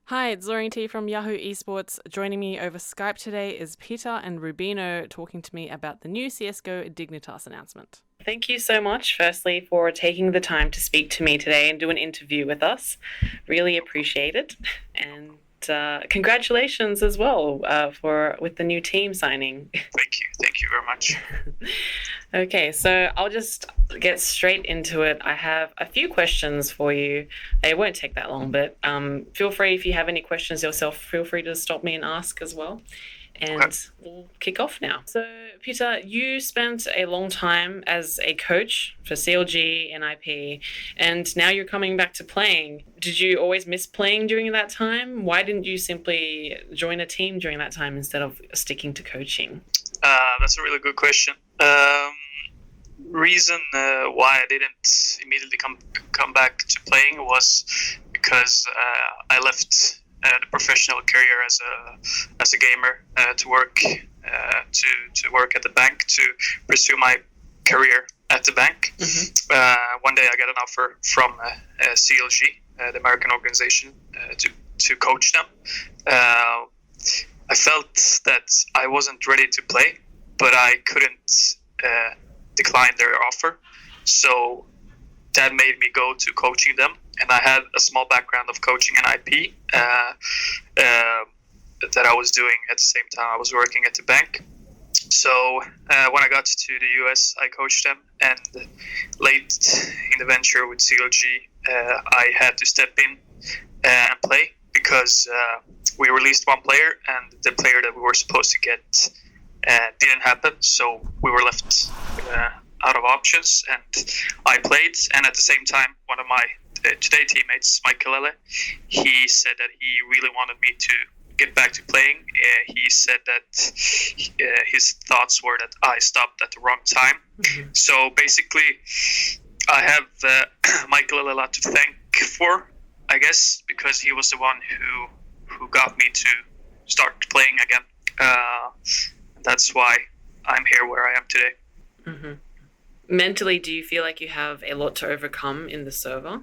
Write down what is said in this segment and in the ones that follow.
Hi, it's Lauren T from Yahoo Esports. Joining me over Skype today is Pita and Rubino talking to me about the new CSGO Dignitas announcement. Thank you so much, firstly, for taking the time to speak to me today and do an interview with us. Really appreciate it. And congratulations as well with the new team signing. Thank you very much. Okay, so I'll just get straight into it. I have a few questions for you. They won't take that long, but feel free, if you have any questions yourself, feel free to stop me and ask as well. And Okay. We'll kick off now. So, Peter, you spent a long time as a coach for CLG and IP, and now you're coming back to playing. Did you always miss playing during that time? Why didn't you simply join a team during that time instead of sticking to coaching? That's a really good question. Reason why I didn't immediately come back to playing was because I left the professional career as a gamer to work to work at the bank, to pursue my career at the bank. Mm-hmm. One day I got an offer from CLG, the American organization, to coach them. I felt that I wasn't ready to play, but I couldn't decline their offer. So that made me go to coaching them. And I had a small background of coaching an IP that I was doing at the same time I was working at the bank. So when I got to the US, I coached them. And late in the venture with CLG, I had to step in and play because we released one player, and the player that we were supposed to get didn't happen. So we were left out of options, and I played. And at the same time, one of my today teammates, Mike Kalele, he said that he really wanted me to get back to playing. He said that his thoughts were that I stopped at the wrong time. Mm-hmm. So basically, I have Mike Kalele a lot to thank for, I guess, because he was the one who got me to start playing again. That's why I'm here where I am today. Mm-hmm. Mentally, do you feel like you have a lot to overcome in the server?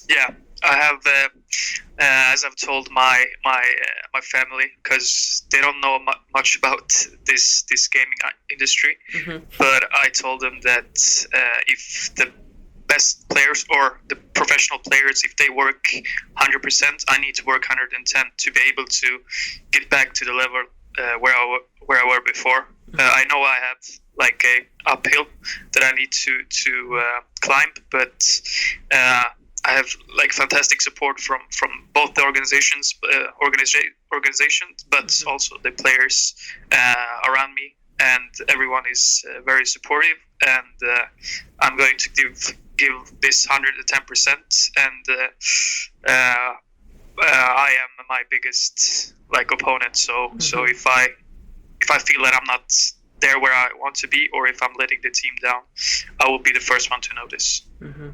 Yeah, I have, as I've told my family, because they don't know much about this gaming industry. Mm-hmm. But I told them that if the best players or the professional players, if they work 100%, I need to work 110 to be able to get back to the level where I were before. I know I have like a uphill that I need to climb, but I have like fantastic support from both the organizations, but Mm-hmm. also the players around me, and everyone is very supportive. And I'm going to give this 110%, and I am my biggest like opponent. So Mm-hmm. so if I feel that I'm not there where I want to be, or if I'm letting the team down, I will be the first one to notice. Mm-hmm.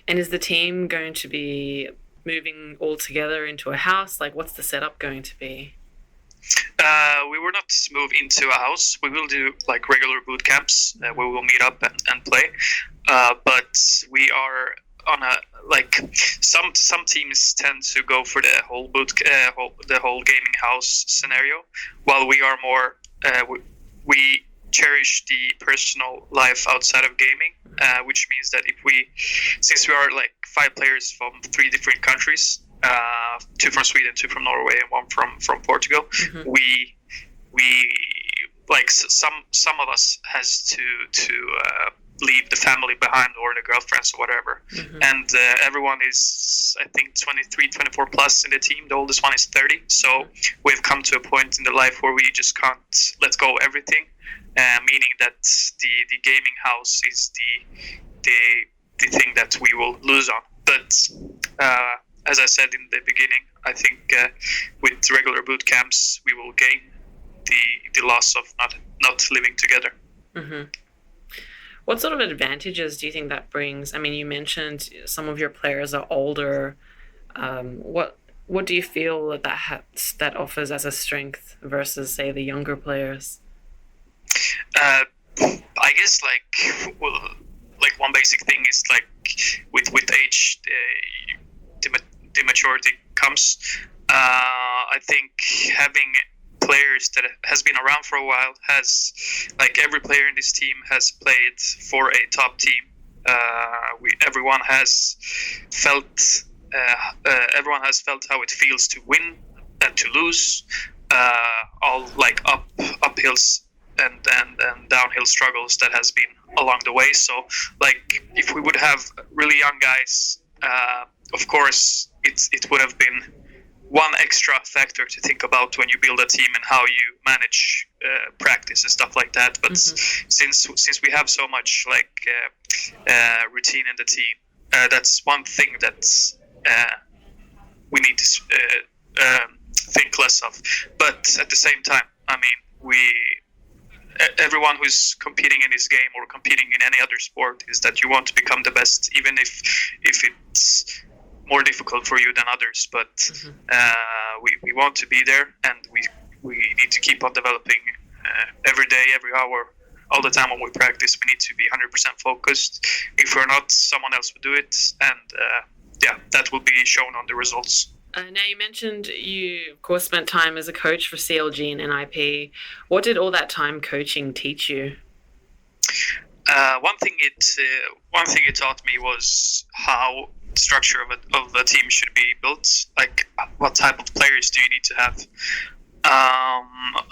And is the team going to be moving all together into a house? Like, what's the setup going to be? We will not move into a house. We will do like regular boot camps where we will meet up and play. But we are on a like some teams tend to go for the whole the whole gaming house scenario, while we are more we cherish the personal life outside of gaming, which means that since we are like 5 players from 3 different countries, 2 from Sweden, 2 from Norway, and 1 from Portugal, Mm-hmm. we like some of us has to leave the family behind, or the girlfriends or whatever. Mm-hmm. And everyone is, I think, 23, 24 plus in the team. The oldest one is 30. So we've come to a point in the life where we just can't let go of everything, meaning that the gaming house is the thing that we will lose on. But as I said in the beginning, I think with regular boot camps, we will gain the loss of not living together. Mm-hmm. What sort of advantages do you think that brings? I mean, you mentioned some of your players are older. What do you feel that offers as a strength versus, say, the younger players? I guess like one basic thing is like with age, the maturity comes. I think having players that has been around for a while has, like, every player in this team has played for a top team. Everyone has felt how it feels to win and to lose, all like uphills and downhill struggles that has been along the way. So, like, if we would have really young guys, of course it would have been one extra factor to think about when you build a team and how you manage practice and stuff like that. But since we have so much routine in the team, that's one thing that we need to think less of. But at the same time, I mean, everyone who's competing in this game or competing in any other sport is that you want to become the best, even if it's more difficult for you than others. But we want to be there, and we need to keep on developing every day, every hour, all the time when we practice. We need to be 100% focused. If we're not, someone else will do it, and that will be shown on the results. Now, you mentioned you, of course, spent time as a coach for CLG and NIP. What did all that time coaching teach you? One thing it taught me was how the structure of a team should be built. Like, what type of players do you need to have?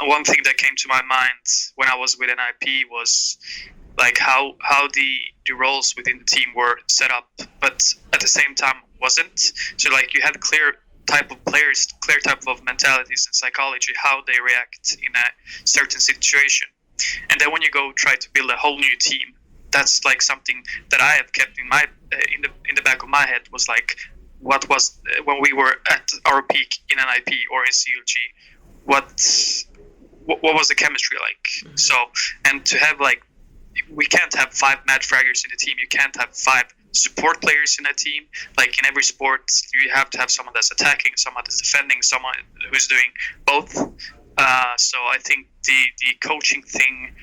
One thing that came to my mind when I was with NIP was like how the roles within the team were set up, but at the same time wasn't. So, like, you had clear type of players, clear type of mentalities and psychology, how they react in a certain situation. And then when you go try to build a whole new team, that's like something that I have kept in my in the back of my head, was like, what was when we were at our peak in NIP or in CLG, what was the chemistry like? So, and to have, like, we can't have 5 match fraggers in the team. You can't have 5 support players in a team. Like, in every sport, you have to have someone that's attacking, someone that's defending, someone who's doing both. So I think the coaching thing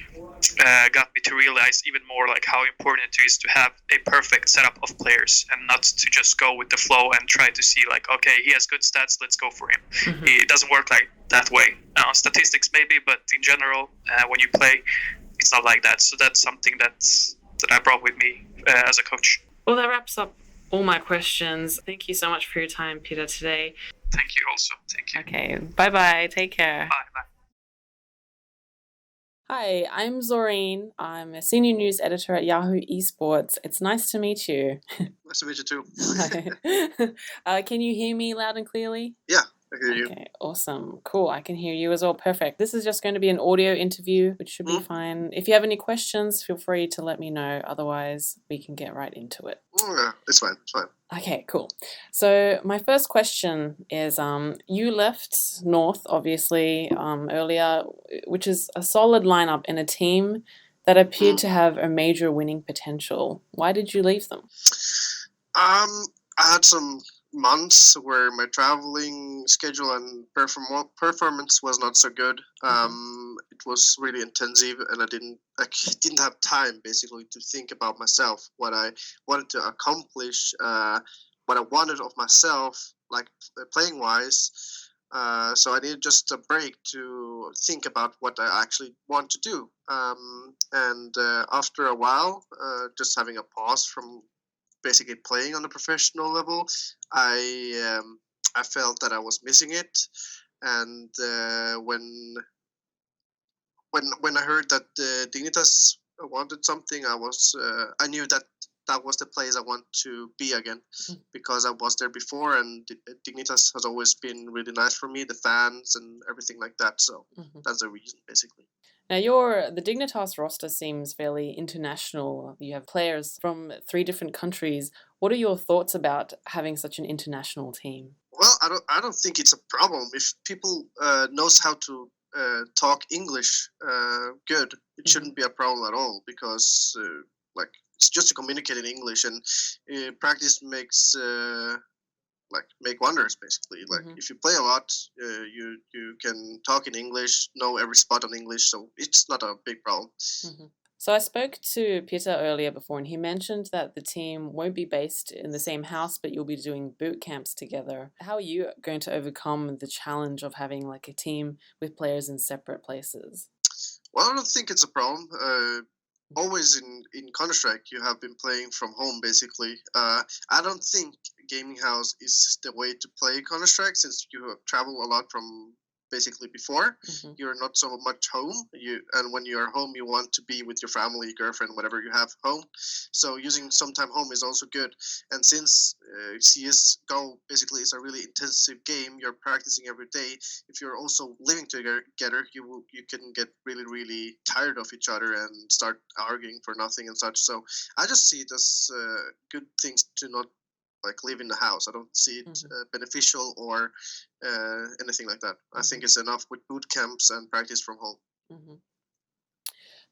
got me to realize even more, like, how important it is to have a perfect setup of players and not to just go with the flow and try to see, like, okay, he has good stats, let's go for him. It doesn't work like that way. Statistics maybe, but in general, when you play, it's not like that. So that's something that I brought with me as a coach. Well, that wraps up all my questions. Thank you so much for your time, Pita, today. Thank you also. Thank you. Okay, bye-bye. Take care. Bye. Hi, I'm Zoreen. I'm a senior news editor at Yahoo Esports. It's nice to meet you. Nice to meet you too. Hi. Can you hear me loud and clearly? Yeah, I hear you. Okay, awesome. Cool. I can hear you as well. Perfect. This is just going to be an audio interview, which should be fine. If you have any questions, feel free to let me know. Otherwise, we can get right into it. Yeah, it's fine. It's fine. Okay, cool. So my first question is, you left North, obviously, earlier, which is a solid lineup in a team that appeared to have a major winning potential. Why did you leave them? I had some months where my traveling schedule and performance was not so good. It was really intensive, and I didn't have time basically to think about myself, what I wanted to accomplish, what I wanted of myself, like playing wise. So I needed just a break to think about what I actually want to do. And after a while, just having a pause from basically playing on a professional level, I felt that I was missing it. And when I heard that Dignitas wanted something, I knew that was the place I want to be again, because I was there before, and Dignitas has always been really nice for me, the fans and everything like that. So that's the reason, basically. Now, the Dignitas roster seems fairly international. You have players from 3 different countries. What are your thoughts about having such an international team? Well, I don't think it's a problem if people knows how to talk English good. It shouldn't be a problem at all, because it's just to communicate in English, and practice makes make wonders, basically. Like, if you play a lot, you can talk in English, know every spot on English, so it's not a big problem. So I spoke to Pita earlier before, and he mentioned that the team won't be based in the same house, but you'll be doing boot camps together. How are you going to overcome the challenge of having like a team with players in separate places? Well, I don't think it's a problem. Always in Counter Strike, you have been playing from home basically. I don't think gaming house is the way to play Counter Strike since you have traveled a lot from basically before. Hmm. You're not so much home. And when you're home, you want to be with your family, girlfriend, whatever you have home. So using some time home is also good. And since CS:GO basically is a really intensive game, you're practicing every day. If you're also living together, you can get really tired of each other and start arguing for nothing and such. So I just see it as good things to not like live in the house. I don't see it Hmm. beneficial or anything like that. I Hmm. think it's enough with boot camps and practice from home. Hmm.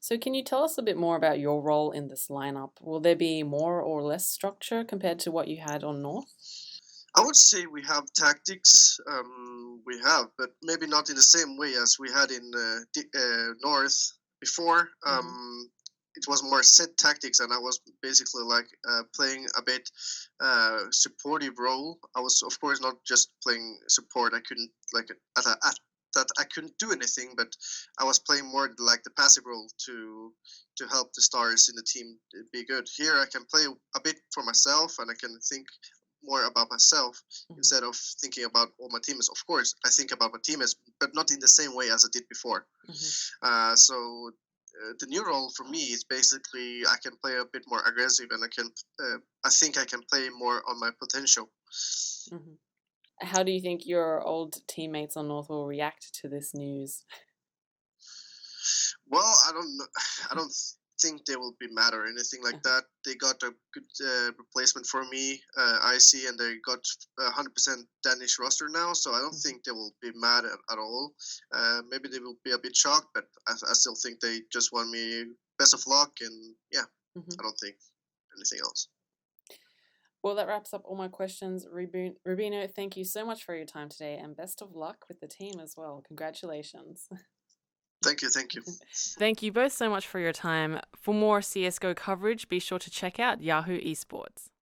So can you tell us a bit more about your role in this lineup? Will there be more or less structure compared to what you had on North? I would say we have tactics. We have, but maybe not in the same way as we had in North before. Hmm. It was more set tactics, and I was basically like playing a bit supportive role. I was, of course, not just playing support. I couldn't like at that I couldn't do anything, but I was playing more like the passive role to help the stars in the team be good. Here, I can play a bit for myself, and I can think more about myself Hmm. instead of thinking about all my teammates. Of course, I think about my teammates, but not in the same way as I did before. Hmm. The new role for me is basically I can play a bit more aggressive, and I think I can play more on my potential. Hmm. How do you think your old teammates on North will react to this news? Well, I don't know. I don't think they will be mad or anything like that. They got a good replacement for me, I see, and they got 100% Danish roster now, so I don't Mhm. think they will be mad at all. Maybe they will be a bit shocked, but I still think they just want me best of luck, and yeah, Mhm. I don't think anything else. Well, that wraps up all my questions. Rubino, thank you so much for your time today and best of luck with the team as well. Congratulations. Thank you, thank you. Thank you both so much for your time. For more CSGO coverage, be sure to check out Yahoo Esports.